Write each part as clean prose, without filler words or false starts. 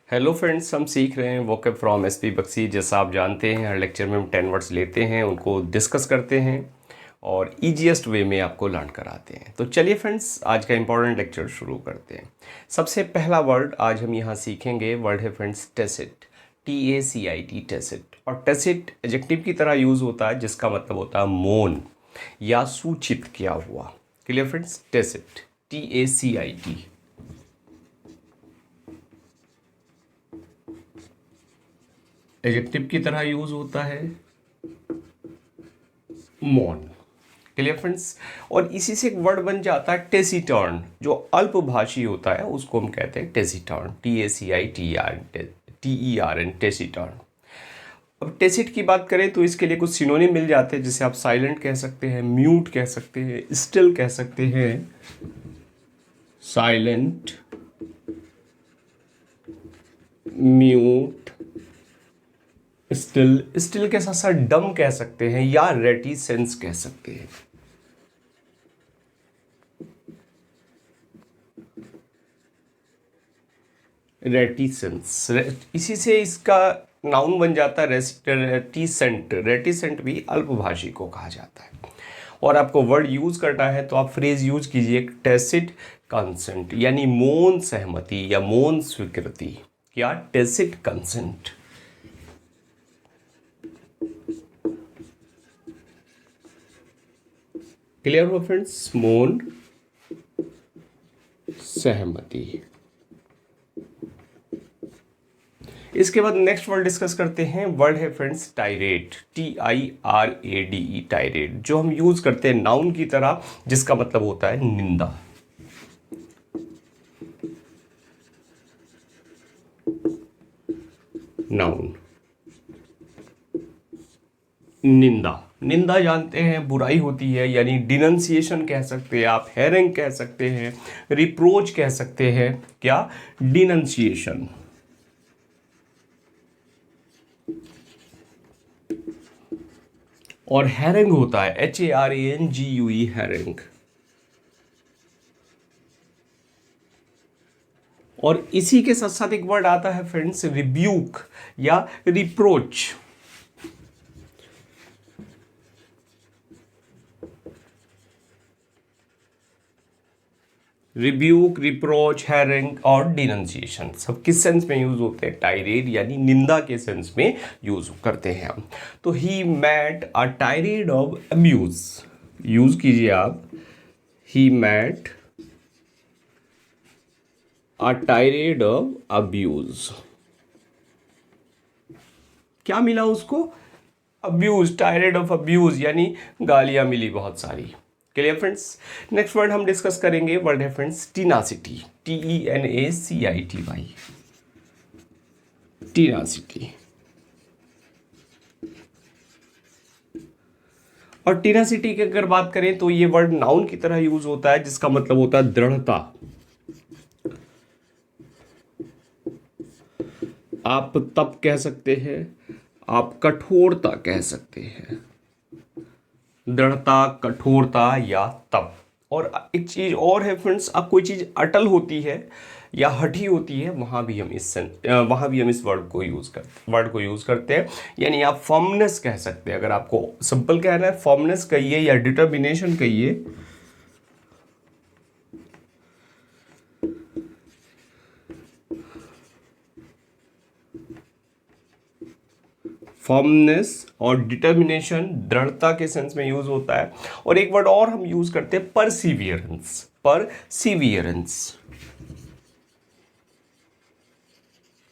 Hello friends, हम सीख रहे हैं वोकैब फ्रॉम एसपी बख्शी। जैसा आप जानते हैं, हर लेक्चर में हम 10 वर्ड्स लेते हैं, उनको डिस्कस करते हैं और ईजीएस्ट वे में आपको लर्न कराते हैं। तो चलिए फ्रेंड्स, आज का इंपॉर्टेंट लेक्चर शुरू करते हैं। सबसे पहला वर्ड आज हम यहाँ सीखेंगे, वर्ड है फ्रेंड्स टेसिट। TACIT, tacit. और टेसिट एडजेक्टिव की तरह यूज़ होता है, जिसका मतलब होता है मौन या सूचित किया हुआ। Clear friends? Tacit, TACIT। Adjective की तरह यूज होता है मौन। Clear friends? और इसी से एक वर्ड बन जाता है टेसिटर्न, जो अल्पभाषी होता है उसको हम कहते हैं टेसिटर्न। TACITERN, taciturn. अब टेसिट की बात करें तो इसके लिए कुछ सिनोनिम मिल जाते हैं, जैसे आप साइलेंट कह सकते हैं, म्यूट कह सकते हैं, स्टिल कह सकते हैं। Silent, mute, still. स्टिल के साथ साथ डम कह सकते हैं या रेटिसेंस कह सकते हैं। रेटिसेंस, इसी से इसका नाउन बन जाता है रेटिसेंट। रेटिसेंट भी अल्पभाषी को कहा जाता है। और आपको वर्ड यूज करना है तो आप फ्रेज यूज कीजिए टेसिट कंसेंट, यानी मौन सहमति या मौन स्वीकृति। क्या? Tacit consent. क्लियर हो फ्रेंड्स? मौन सहमति। इसके बाद नेक्स्ट वर्ड डिस्कस करते हैं। वर्ड है फ्रेंड्स टायरेट। TIRADE, टायरेट, जो हम यूज करते हैं नाउन की तरह, जिसका मतलब होता है निंदा। नाउन, निंदा। निंदा जानते हैं बुराई होती है, यानी डिनंसिएशन कह सकते हैं आप, हेरिंग कह सकते हैं, रिप्रोच कह सकते हैं। क्या? डिनंसिएशन। और हेरिंग होता है HARANGUE, हेरिंग। और इसी के साथ साथ एक वर्ड आता है फ्रेंड्स रिब्यूक या रिप्रोच। रिब्यूक, रिप्रोच, हैरिंग और डिनंसिएशन सब किस सेंस में यूज होते हैं? टायरेड, यानी निंदा के सेंस में यूज करते हैं हम। तो he met a tirade of abuse, use कीजिए आप। He met a tirade of abuse. क्या मिला उसको? अब्यूज, टायरेड ऑफ अब्यूज, यानी गालियां मिली बहुत सारी। Clear friends? नेक्स्ट वर्ड हम डिस्कस करेंगे, वर्ड है फ्रेंड्स टीनासिटी। TENACITY, टीनासिटी। और टीनासिटी की अगर बात करें तो ये वर्ड नाउन की तरह यूज होता है, जिसका मतलब होता है दृढ़ता। आप तप कह सकते हैं, आप कठोरता कह सकते हैं। दृढ़ता, कठोरता या तप। और एक चीज और है फ्रेंड्स, अब कोई चीज अटल होती है या हठी होती है, वहां भी हम इस वर्ड को यूज करते हैं। यानी आप फर्मनेस कह सकते हैं, अगर आपको सिंपल कहना है फर्मनेस कहिए या डिटर्मिनेशन कहिए। फर्मनेस और डिटर्मिनेशन दृढ़ता के सेंस में यूज होता है। और एक वर्ड और हम यूज करते हैं परसिवियरेंस। परसिवियरेंस,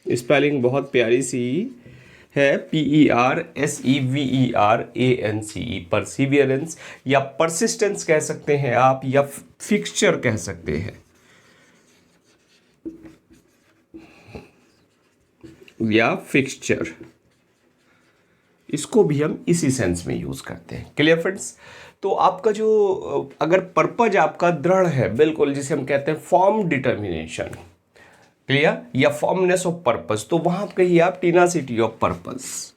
स्पेलिंग बहुत प्यारी सी है, PERSEVERANCE, परसिवियरेंस। या परसिस्टेंस कह सकते हैं आप, या फिक्सचर कह सकते हैं, या फिक्सचर। इसको भी हम इसी सेंस में यूज करते हैं। Clear friends? तो आपका जो अगर पर्पज आपका दृढ़ है बिल्कुल, जिसे हम कहते हैं फॉर्म डिटर्मिनेशन, क्लियर, या फॉर्मनेस ऑफ पर्पस, तो वहां कहिए आप टीनासिटी ऑफ पर्पस,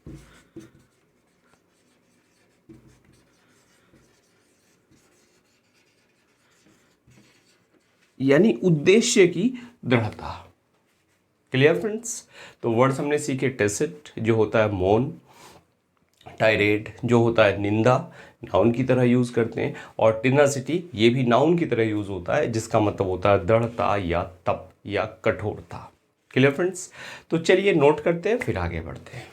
यानी उद्देश्य की दृढ़ता। Clear friends. तो वर्ड्स हमने सीखे, टेसिट जो होता है मौन, टायरेड जो होता है निंदा, नाउन की तरह यूज़ करते हैं, और टेनासिटी ये भी नाउन की तरह यूज़ होता है, जिसका मतलब होता है दृढ़ता या तप या कठोरता। Clear friends. तो चलिए नोट करते हैं फिर आगे बढ़ते हैं।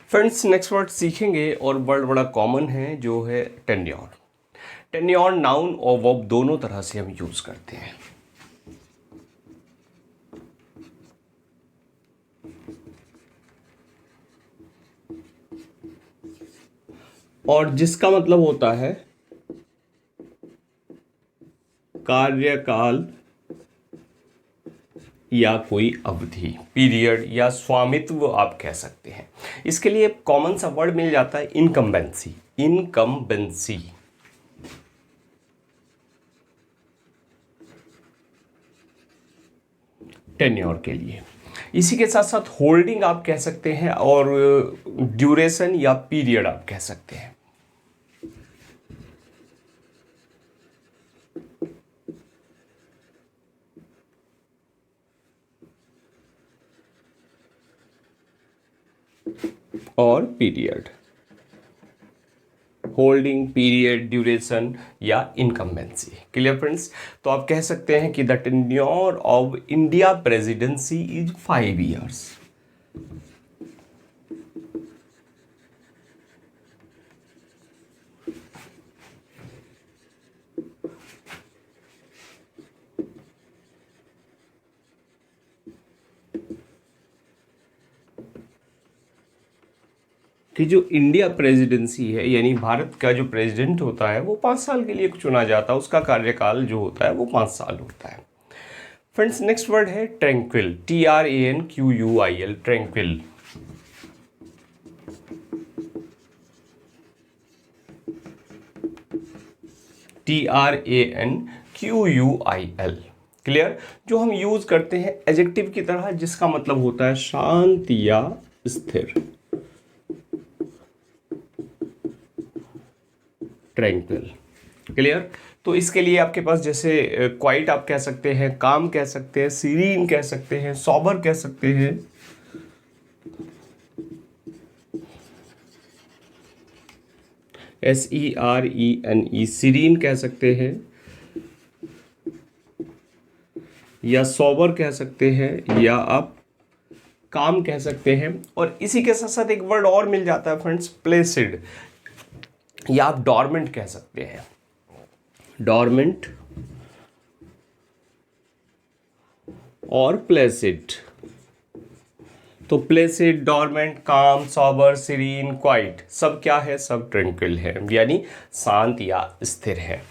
फ्रेंड्स नेक्स्ट वर्ड सीखेंगे और वर्ड बड़ा कॉमन है जो है टेन्योर। टेन्योर नाउन और वर्ब दोनों तरह से हम यूज़ करते हैं। और जिसका मतलब होता है कार्यकाल या कोई अवधि, पीरियड या स्वामित्व आप कह सकते हैं। इसके लिए कॉमन सा वर्ड मिल जाता है इनकम्बेंसी। इनकम्बेंसी टेन्योर के लिए। इसी के साथ साथ होल्डिंग आप कह सकते हैं, और ड्यूरेशन या पीरियड आप कह सकते हैं। और पीरियड, होल्डिंग, पीरियड, ड्यूरेशन या इनकम्बेंसी। Clear friends. तो आप कह सकते हैं कि the tenure of India presidency is 5 years। कि जो इंडिया प्रेसिडेंसी है, यानी भारत का जो प्रेसिडेंट होता है वो 5 साल के लिए चुना जाता है, उसका कार्यकाल जो होता है वो 5 साल होता है। फ्रेंड्स नेक्स्ट वर्ड है tranquil. TRANQUIL, tranquil. TRANQUIL। Clear. जो हम यूज करते हैं एडजेक्टिव की तरह, जिसका मतलब होता है शांत या स्थिर। ट्रैंक्विल। क्लियर। तो इसके लिए आपके पास जैसे क्वाइट आप कह सकते हैं, काम कह सकते हैं, सीरीन कह सकते हैं, सॉबर कह सकते हैं। SERENE, सीरीन कह सकते हैं, या सॉबर कह सकते हैं, या आप काम कह सकते हैं। और इसी के साथ साथ एक वर्ड और मिल जाता है फ्रेंड्स, प्लेसिड, या आप डॉर्मेंट कह सकते हैं। डॉर्मेंट और प्लेसिड। तो प्लेसिड, डॉर्मेंट, काम, सॉबर, सीरीन, क्वाइट, सब क्या है? सब ट्रैंक्विल है, यानी शांत या स्थिर है।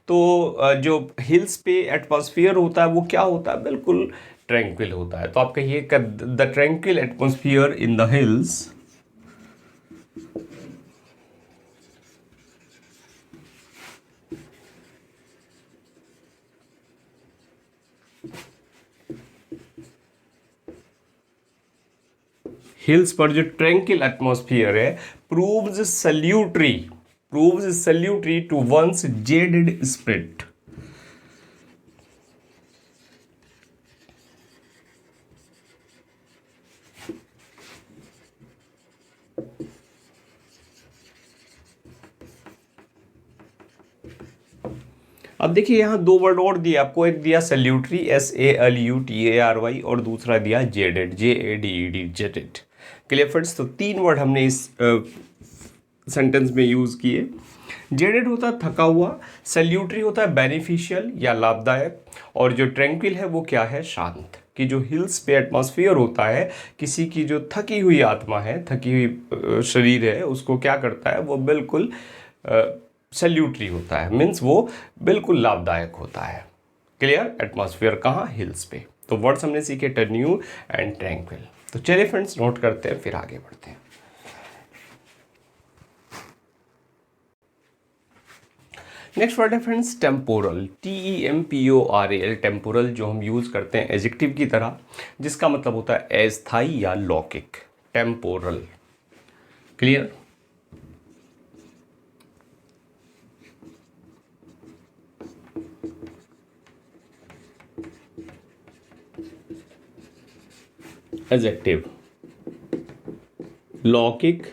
तो जो हिल्स पे एटमॉस्फेयर होता है वो क्या होता है? बिल्कुल ट्रैंक्विल होता है। तो आप कहिए the tranquil atmosphere in the hills hills पर जो ट्रैंक्विल एटमॉस्फेयर है proves salutary to one's jaded spirit. अब देखिए यहाँ दो वर्ड और दिया आपको, एक दिया सल्यूटरी SALUTARY, और दूसरा दिया jaded JADED, jaded. Clear friends. तो 3 वर्ड हमने इस सेंटेंस में यूज़ किए। जेडेड होता है थका हुआ, सल्यूटरी होता है बेनिफिशियल या लाभदायक, और जो ट्रैंक्विल है वो क्या है? शांत। कि जो हिल्स पे एटमॉस्फेयर होता है, किसी की जो थकी हुई आत्मा है, थकी हुई शरीर है, उसको क्या करता है? वो बिल्कुल सल्यूटरी होता है, मीन्स वो बिल्कुल लाभदायक होता है। क्लियर। एटमॉस्फेयर कहाँ? हिल्स पे। तो वर्ड्स हमने सीखे टेन्यू एंड ट्रैंक्विल। तो चलिए फ्रेंड्स नोट करते हैं फिर आगे बढ़ते हैं। नेक्स्ट वर्ड है फ्रेंड्स टेम्पोरल। TEMPORAL, टेम्पोरल, जो हम यूज़ करते हैं एडजेक्टिव की तरह, जिसका मतलब होता है अस्थायी या लौकिक। टेम्पोरल। क्लियर। एडजेक्टिव, लौकिक,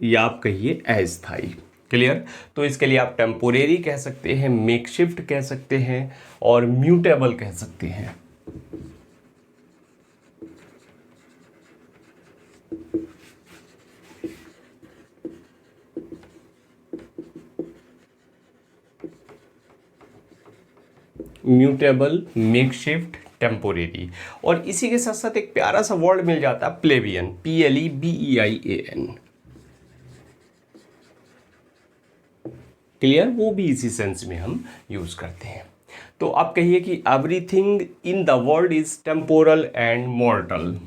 या आप कहिए अस्थाई। क्लियर? तो इसके लिए आप टेम्पोरेरी कह सकते हैं, मेकशिफ्ट कह सकते हैं और म्यूटेबल कह सकते हैं। Mutable, makeshift, temporary. और इसी के साथ साथ एक प्यारा सा वर्ड मिल जाता है प्लेबियन, PLEBEIAN। क्लियर? वो भी इसी सेंस में हम यूज करते हैं। तो आप कहिए कि everything in the world is temporal and मॉर्टल।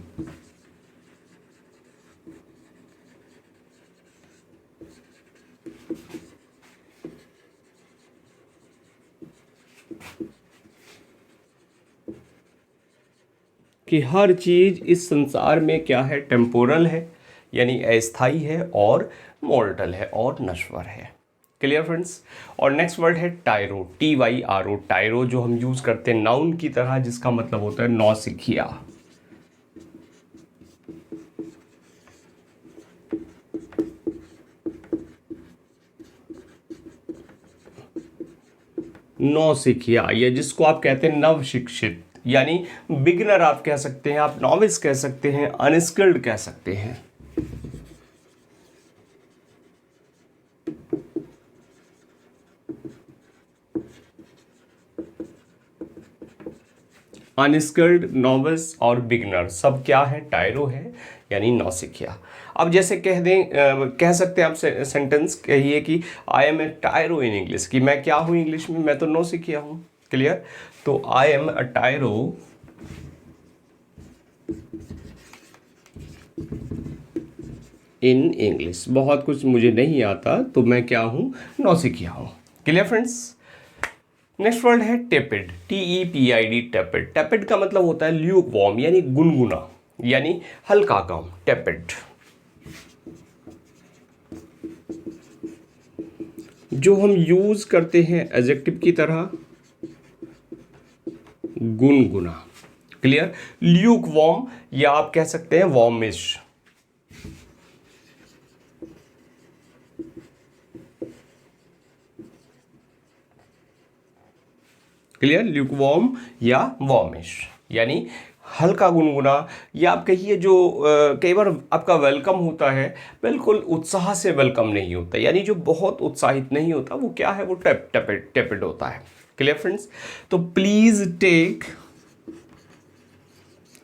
कि हर चीज इस संसार में क्या है? टेम्पोरल है, यानी अस्थाई है, और मॉर्टल है और नश्वर है। Clear friends? और नेक्स्ट वर्ड है टायरो, TYRO। टायरो जो हम यूज करते हैं नाउन की तरह, जिसका मतलब होता है नौसिखिया। नौसिखिया, या जिसको आप कहते हैं नव शिक्षित, यानी बिगिनर आप कह सकते हैं, आप नॉविस कह सकते हैं, अनस्किल्ड कह सकते हैं। अनस्किल्ड, नॉविस और बिगनर सब क्या है? टायरो है, यानी नौसिखिया। अब जैसे कह दें, कह सकते हैं आप सेंटेंस कहिए कि I M A टायरो in English, कि मैं क्या हूँ इंग्लिश में? मैं तो नौसिखिया हूँ। क्लियर? तो I am a टायरो in English. बहुत कुछ मुझे नहीं आता तो मैं क्या हूँ? नौसिखिया हूँ। Clear friends? नेक्स्ट वर्ड है टेपिड, TEPID, टेपिड। टेपिड का मतलब होता है ल्यूक वार्म, यानी गुनगुना, यानी हल्का गर्म, टेपिड। जो हम यूज करते हैं एडजेक्टिव की तरह, गुनगुना। क्लियर? ल्यूक वार्म, या आप कह सकते हैं वार्मिश। क्लियर? ल्यूकवार्म या वार्मिश, यानी हल्का गुनगुना। या आप कहिए जो कई बार आपका वेलकम होता है, बिल्कुल उत्साह से वेलकम नहीं होता, यानी जो बहुत उत्साहित नहीं होता, वो क्या है? वो टेपिड होता है। Clear friends? तो प्लीज टेक,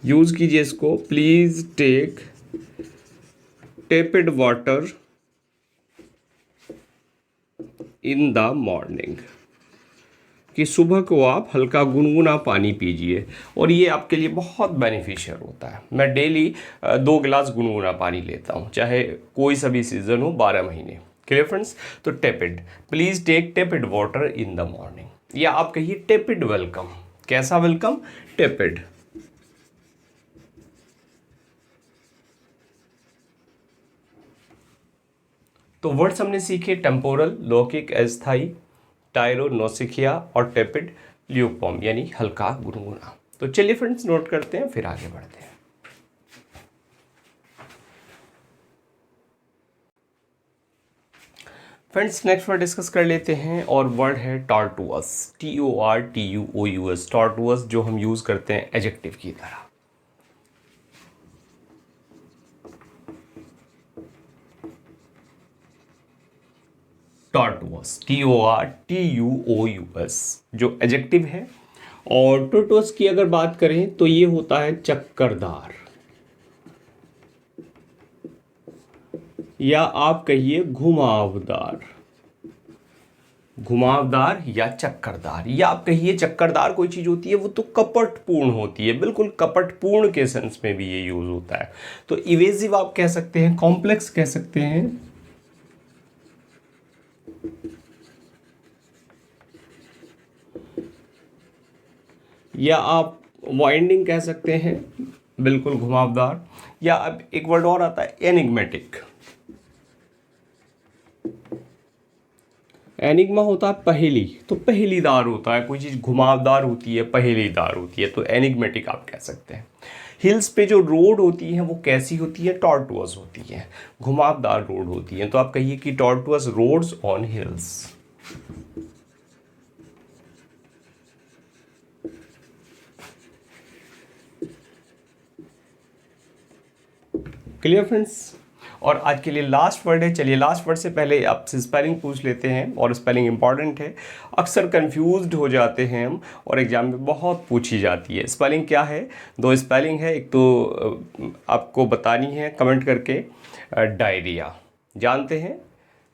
यूज कीजिए इसको, please take tepid water in the morning, कि सुबह को आप हल्का गुनगुना पानी पीजिए, और ये आपके लिए बहुत बेनिफिशियल होता है। मैं डेली 2 गिलास गुनगुना पानी लेता हूँ, चाहे कोई सा भी सीजन हो, 12 महीने। Clear friends? तो tepid, please take tepid water in the morning, या आप कहिए टेपिड वेलकम। कैसा वेलकम? टेपिड। तो वर्ड्स हमने सीखे टेम्पोरल, लौकिक, अस्थाई, टायरो, नौसिखिया, और टेपिड, ल्यूकवार्म, यानी हल्का गुनगुना। तो चलिए फ्रेंड्स नोट करते हैं, फिर आगे बढ़ते हैं। फ्रेंड्स नेक्स्ट वर्ड डिस्कस कर लेते हैं, और वर्ड है टॉर्टुअस, TORTUOUS। टॉर्टुअस जो हम यूज करते हैं एडजेक्टिव की तरह। टॉर्टुअस, TORTUOUS जो एडजेक्टिव है। और टॉर्टुअस की अगर बात करें तो ये होता है चक्करदार, या आप कहिए घुमावदार। घुमावदार या चक्करदार, या आप कहिए चक्करदार कोई चीज होती है वो तो कपटपूर्ण होती है, बिल्कुल कपटपूर्ण के सेंस में भी ये यूज होता है। तो इवेजिव आप कह सकते हैं, कॉम्प्लेक्स कह सकते हैं, या आप वाइंडिंग कह सकते हैं, बिल्कुल घुमावदार। या अब एक वर्ड और आता है एनिग्मेटिक। एनिग्मा होता है पहेली, तो पहेलीदार होता है, कोई चीज़ घुमावदार होती है, पहेलीदार होती है, तो एनिग्मेटिक आप कह सकते हैं। हिल्स पे जो रोड होती है वो कैसी होती है? टॉर्टुअस होती है, घुमावदार रोड होती है, तो आप कहिए कि tortuous roads on hills. Clear friends? और आज के लिए लास्ट वर्ड है। चलिए लास्ट वर्ड से पहले आपसे स्पेलिंग पूछ लेते हैं, और स्पेलिंग इंपॉर्टेंट है, अक्सर कंफ्यूज्ड हो जाते हैं हम और एग्जाम में बहुत पूछी जाती है। स्पेलिंग क्या है? दो स्पेलिंग है, एक तो आपको बतानी है कमेंट करके। डायरिया जानते हैं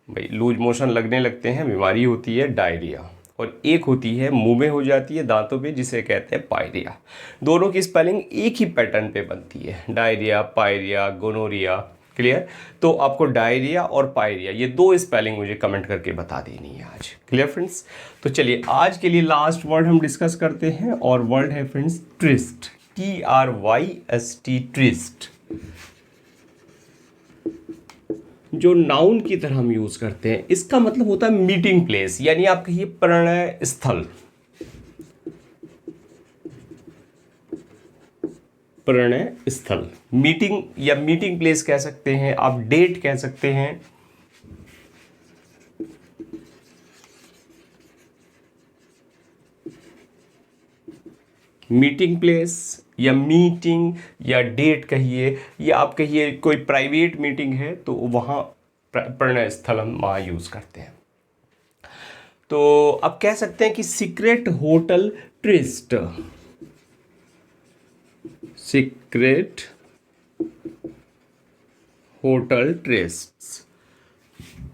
भाई, लूज मोशन लगने लगते हैं, बीमारी होती है डायरिया, और एक होती है मुंह में हो जाती है दांतों पे, जिसे कहते हैं पायरिया। दोनों की स्पेलिंग एक ही पैटर्न पे बनती है, डायरिया, पायरिया, गोनोरिया। क्लियर? तो आपको डायरिया और पायरिया ये दो स्पेलिंग मुझे कमेंट करके बता देनी है आज। Clear friends? तो चलिए आज के लिए लास्ट वर्ड हम डिस्कस करते हैं, और वर्ड है फ्रेंड्स ट्रिस्ट, TRYST, ट्रिस्ट, जो नाउन की तरह हम यूज करते हैं। इसका मतलब होता है मीटिंग प्लेस, यानी आप कहिए प्रणय स्थल, प्रणय स्थल, मीटिंग या मीटिंग प्लेस कह सकते हैं आप, डेट कह सकते हैं। मीटिंग प्लेस या मीटिंग या डेट कहिए, या आप कहिए कोई प्राइवेट मीटिंग है तो वहाँ प्रणय स्थल हम वहाँ यूज़ करते हैं। तो आप कह सकते हैं कि secret hotel tryst, secret hotel tryst.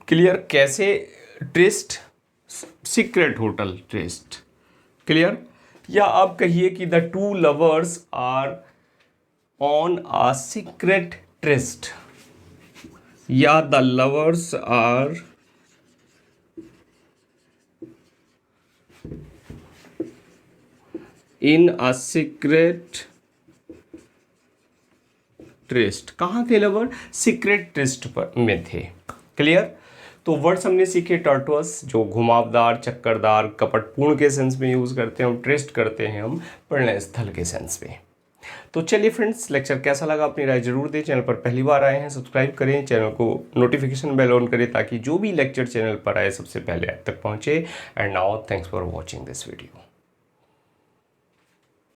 Clear? कैसे tryst? Secret hotel tryst. Clear? या आप कहिए कि the two lovers are on a secret tryst, या the lovers are in a secret tryst. कहाँ थे लवर? सीक्रेट ट्रिस्ट पर में थे। क्लियर? तो वर्ड्स हमने सीखे, टर्टुअस जो घुमावदार, चक्करदार, कपटपूर्ण के सेंस में यूज़ करते हैं हम, ट्रिस्ट करते हैं हम प्रणय स्थल के सेंस में। तो चलिए फ्रेंड्स, लेक्चर कैसा लगा अपनी राय जरूर दें। चैनल पर पहली बार आए हैं सब्सक्राइब करें, चैनल को नोटिफिकेशन बेल ऑन करें ताकि जो भी लेक्चर चैनल पर आए सबसे पहले आप तक पहुँचे। And now thanks for watching this video.